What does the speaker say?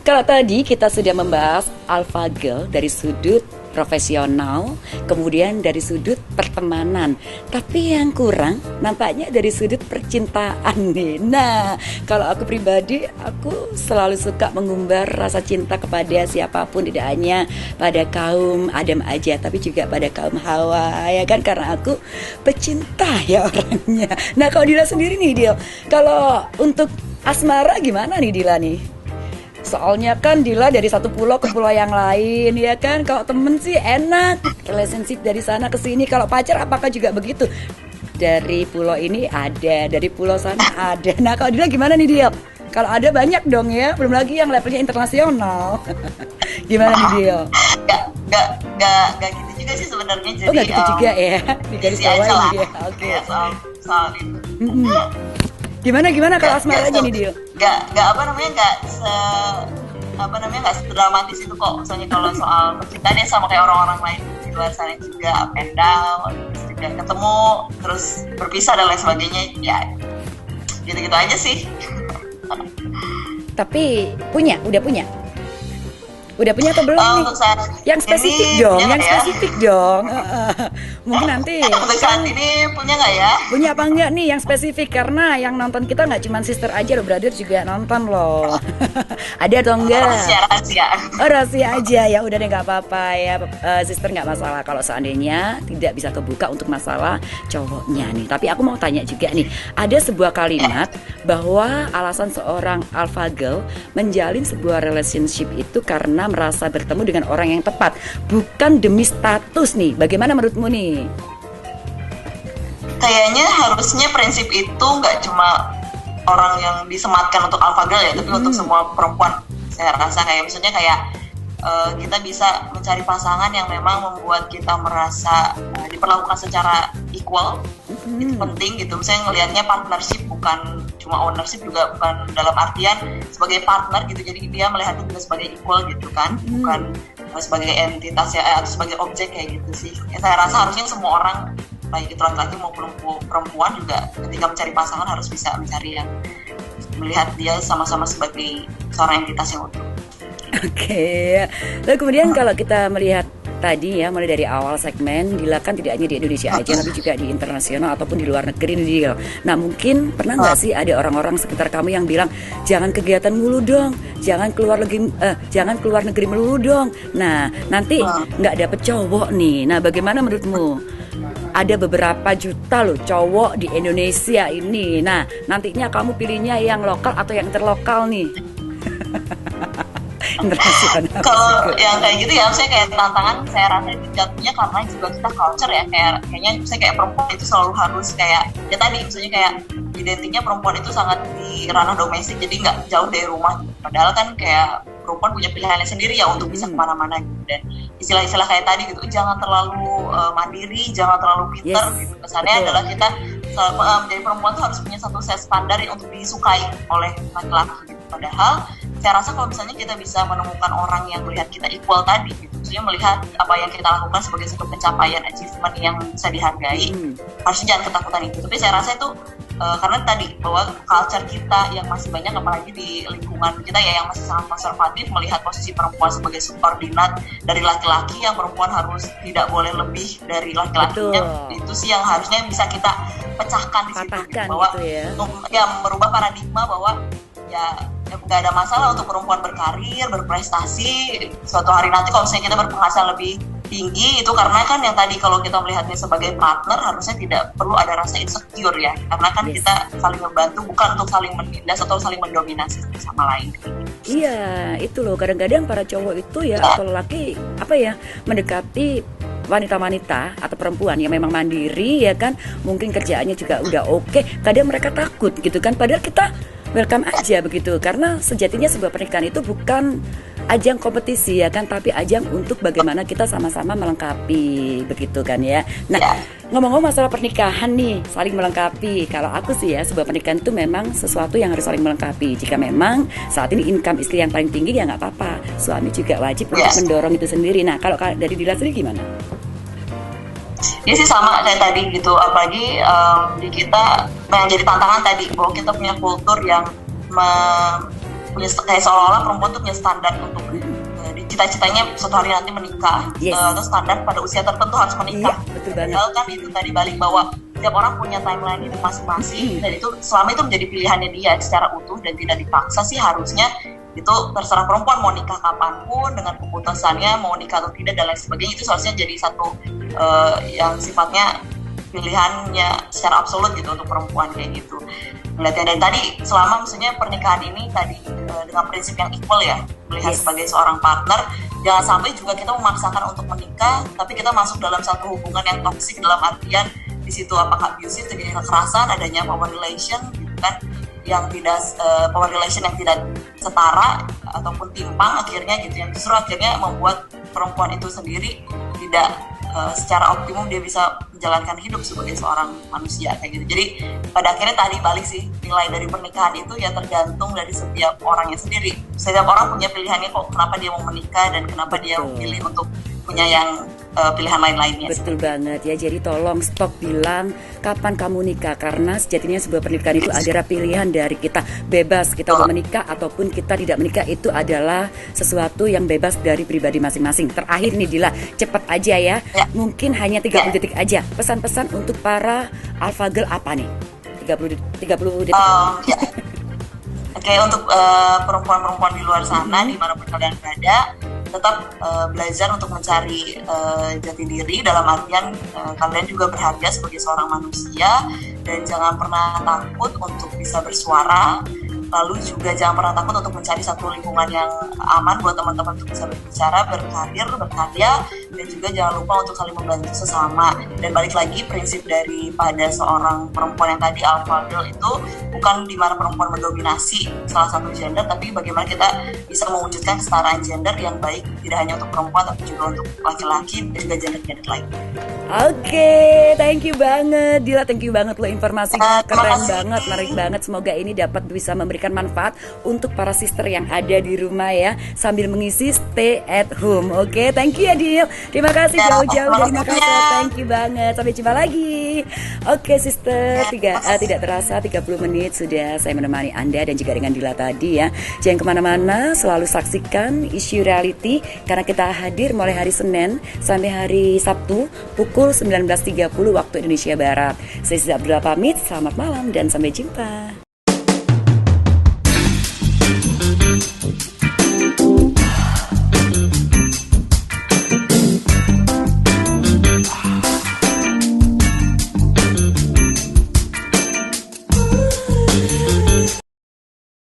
Kalau tadi kita sudah membahas alpha girl dari sudut profesional, kemudian dari sudut pertemanan. Tapi yang kurang nampaknya dari sudut percintaan nih. Nah, kalau aku pribadi, aku selalu suka mengumbar rasa cinta kepada siapapun, tidak hanya pada kaum Adam aja, tapi juga pada kaum Hawa, ya kan? Karena aku pecinta ya orangnya. Nah, kalau Dila sendiri nih, Dil, kalau untuk asmara gimana nih Dila nih? Soalnya kan Dila dari satu pulau ke pulau yang lain, ya kan? Kalau temen sih enak, relationship dari sana ke sini. Kalau pacar apakah juga begitu? Dari pulau ini ada, dari pulau sana ada. Nah, kalau Dila gimana nih Dil? Kalau ada banyak dong ya, belum lagi yang levelnya internasional. Gimana nih Dil? Gak gitu juga sih sebenarnya. Jadi, gak gitu juga ya? Di garis bawah ya? Oke. Ya, soal itu. Gimana kalau asmara aja nih Dil? Gak sedramatis itu kok. Misalnya kalau soal percintaan ya sama kayak orang-orang lain di luar sana juga, up and down, juga ketemu terus berpisah dan lain sebagainya, ya gitu-gitu aja sih. Tapi udah punya atau belum nih? Yang spesifik dong. Mungkin nanti. Untuk saat ini punya nggak ya? Punya apa enggak nih yang spesifik? Karena yang nonton kita nggak cuma sister aja loh, brother juga nonton loh. Ada atau enggak? Rahasia. Oh, rahasia aja ya. Udah deh, nggak apa-apa ya. Sister nggak masalah kalau seandainya tidak bisa kebuka untuk masalah cowoknya nih. Tapi aku mau tanya juga nih. Ada sebuah kalimat bahwa alasan seorang alpha girl menjalin sebuah relationship itu karena merasa bertemu dengan orang yang tepat, bukan demi status nih. Bagaimana menurutmu nih? Kayaknya harusnya prinsip itu nggak cuma orang yang disematkan untuk alpha girl ya, tapi untuk semua perempuan. Saya rasa kayak misalnya kita bisa mencari pasangan yang memang membuat kita merasa diperlakukan secara equal. Itu penting gitu. Misalnya ngelihatnya partnership bukan cuma ownership, juga bukan dalam artian sebagai partner gitu. Jadi dia melihatnya juga sebagai equal gitu kan, bukan sebagai entitas ya, atau sebagai objek kayak gitu sih. Ya, saya rasa harusnya semua orang, baik itu laki-laki maupun perempuan, juga ketika mencari pasangan harus bisa mencari yang melihat dia sama-sama sebagai seorang entitas yang utuh. Oke. Lalu kemudian kalau kita melihat tadi ya, mulai dari awal segmen, Dila kan tidak hanya di Indonesia aja, tapi juga di internasional ataupun di luar negeri nih Dil. Nah, mungkin pernah nggak sih ada orang-orang sekitar kamu yang bilang, jangan kegiatan mulu dong, jangan keluar negeri melulu dong. Nah, nanti nggak dapet cowok nih. Nah, bagaimana menurutmu? Ada beberapa juta loh cowok di Indonesia ini. Nah, nantinya kamu pilihnya yang lokal atau yang interlokal nih? Kalau yang kayak gitu ya, saya kayak tantangan, saya rasa itu jatuhnya karena juga kita culture ya, kayaknya saya kayak perempuan itu selalu harus kayak ya tadi, misalnya kayak identiknya perempuan itu sangat di ranah domestik, jadi nggak jauh dari rumah. Padahal kan kayak perempuan punya pilihannya sendiri ya untuk bisa kemana-mana gitu. Dan istilah-istilah kayak tadi gitu, jangan terlalu mandiri, jangan terlalu pinter gitu. Kesannya adalah kita menjadi perempuan tuh harus punya satu set standar yang untuk disukai oleh laki-laki gitu. Padahal saya rasa kalau misalnya kita bisa menemukan orang yang melihat kita equal tadi gitu, maksudnya melihat apa yang kita lakukan sebagai satu pencapaian, achievement yang bisa dihargai, harusnya jangan ketakutan itu. Tapi saya rasa itu karena tadi bahwa culture kita yang masih banyak, apalagi di lingkungan kita ya yang masih sangat konservatif, melihat posisi perempuan sebagai subordinat dari laki-laki, yang perempuan harus tidak boleh lebih dari laki-lakinya. Itu sih yang harusnya bisa kita pecahkan di situ, bahwa gitu ya merubah paradigma bahwa ya nggak ada masalah untuk perempuan berkarir, berprestasi. Suatu hari nanti kalau misalnya kita berpenghasilan lebih tinggi, itu karena kan yang tadi kalau kita melihatnya sebagai partner, harusnya tidak perlu ada rasa insecure ya, karena kan kita saling membantu, bukan untuk saling menindas atau saling mendominasi sama lain. Iya, itu loh, kadang-kadang para cowok itu ya atau lelaki mendekati wanita-wanita atau perempuan yang memang mandiri ya kan, mungkin kerjaannya juga udah oke, kadang mereka takut gitu kan, padahal kita welcome aja begitu, karena sejatinya sebuah pernikahan itu bukan ajang kompetisi ya kan, tapi ajang untuk bagaimana kita sama-sama melengkapi begitu kan ya. Nah, ngomong-ngomong masalah pernikahan nih, saling melengkapi. Kalau aku sih ya, sebuah pernikahan itu memang sesuatu yang harus saling melengkapi. Jika memang saat ini income istri yang paling tinggi ya nggak apa-apa, suami juga wajib untuk mendorong itu sendiri. Nah, kalau dari Dila sendiri gimana? Ya sih sama kayak tadi gitu, apalagi di kita yang jadi tantangan tadi bahwa kita punya kultur yang punya kayak seolah-olah perempuan tuh punya standar untuk cita-citanya suatu hari nanti menikah, atau standar pada usia tertentu harus menikah. Iya, betul banget. Padahal kan itu tadi balik bahwa setiap orang punya timeline hidup masing-masing, dan itu selama itu menjadi pilihannya dia secara utuh dan tidak dipaksa sih, harusnya itu terserah perempuan mau nikah kapanpun dengan keputusannya mau nikah atau tidak dan lain sebagainya. Itu seharusnya jadi satu yang sifatnya pilihannya secara absolut gitu untuk perempuan kayak gitu. Melihatnya dari tadi selama maksudnya pernikahan ini tadi dengan prinsip yang equal ya, melihat sebagai seorang partner, jangan sampai juga kita memaksakan untuk menikah tapi kita masuk dalam satu hubungan yang toksik, dalam artian di situ apakah abusive, terjadi kekerasan, adanya power relation gitu kan, yang tidak power relation yang tidak setara ataupun timpang akhirnya gitu, yang justru akhirnya membuat perempuan itu sendiri tidak secara optimum dia bisa menjalankan hidup sebagai seorang manusia kayak gitu. Jadi pada akhirnya tadi balik sih, nilai dari pernikahan itu ya tergantung dari setiap orangnya sendiri. Setiap orang punya pilihannya kok, kenapa dia mau menikah dan kenapa dia memilih untuk punya yang pilihan lain-lainnya. Betul banget ya, jadi tolong stop bilang kapan kamu nikah, karena sejatinya sebuah pernikahan itu adalah pilihan dari kita, bebas kita mau menikah ataupun kita tidak menikah, itu adalah sesuatu yang bebas dari pribadi masing-masing. Terakhir nih Dila, cepat aja ya, mungkin hanya 30 detik aja, pesan-pesan untuk para alpha girl apa nih? 30 detik. Oke, untuk perempuan-perempuan di luar sana dimanapun kalian berada, tetap belajar untuk mencari jati diri, dalam artian kalian juga berharga sebagai seorang manusia dan jangan pernah takut untuk bisa bersuara. Lalu juga jangan pernah takut untuk mencari satu lingkungan yang aman buat teman-teman untuk bisa berbicara, berkarir, berkarya, dan juga jangan lupa untuk saling membantu sesama. Dan balik lagi, prinsip daripada seorang perempuan yang tadi alpha girl itu bukan di mana perempuan mendominasi salah satu gender, tapi bagaimana kita bisa mewujudkan kesetaraan gender yang baik, tidak hanya untuk perempuan tapi juga untuk laki-laki dan juga gender-gender lain. Oke, thank you banget Dila, thank you banget lo, informasi keren banget, menarik banget. Semoga ini dapat bisa memberikan manfaat untuk para sister yang ada di rumah ya, sambil mengisi stay at home. Oke, thank you ya Dil, terima kasih jauh-jauh dari Makassar, thank you banget, sampai jumpa lagi. Oke sister, tidak terasa 30 menit sudah saya menemani Anda dan juga dengan Dila tadi ya. Jangan kemana-mana, selalu saksikan isu reality karena kita hadir mulai hari Senin sampai hari Sabtu pukul 19.30 waktu Indonesia Barat. Saya Ziza Abdullah pamit, selamat malam dan sampai jumpa.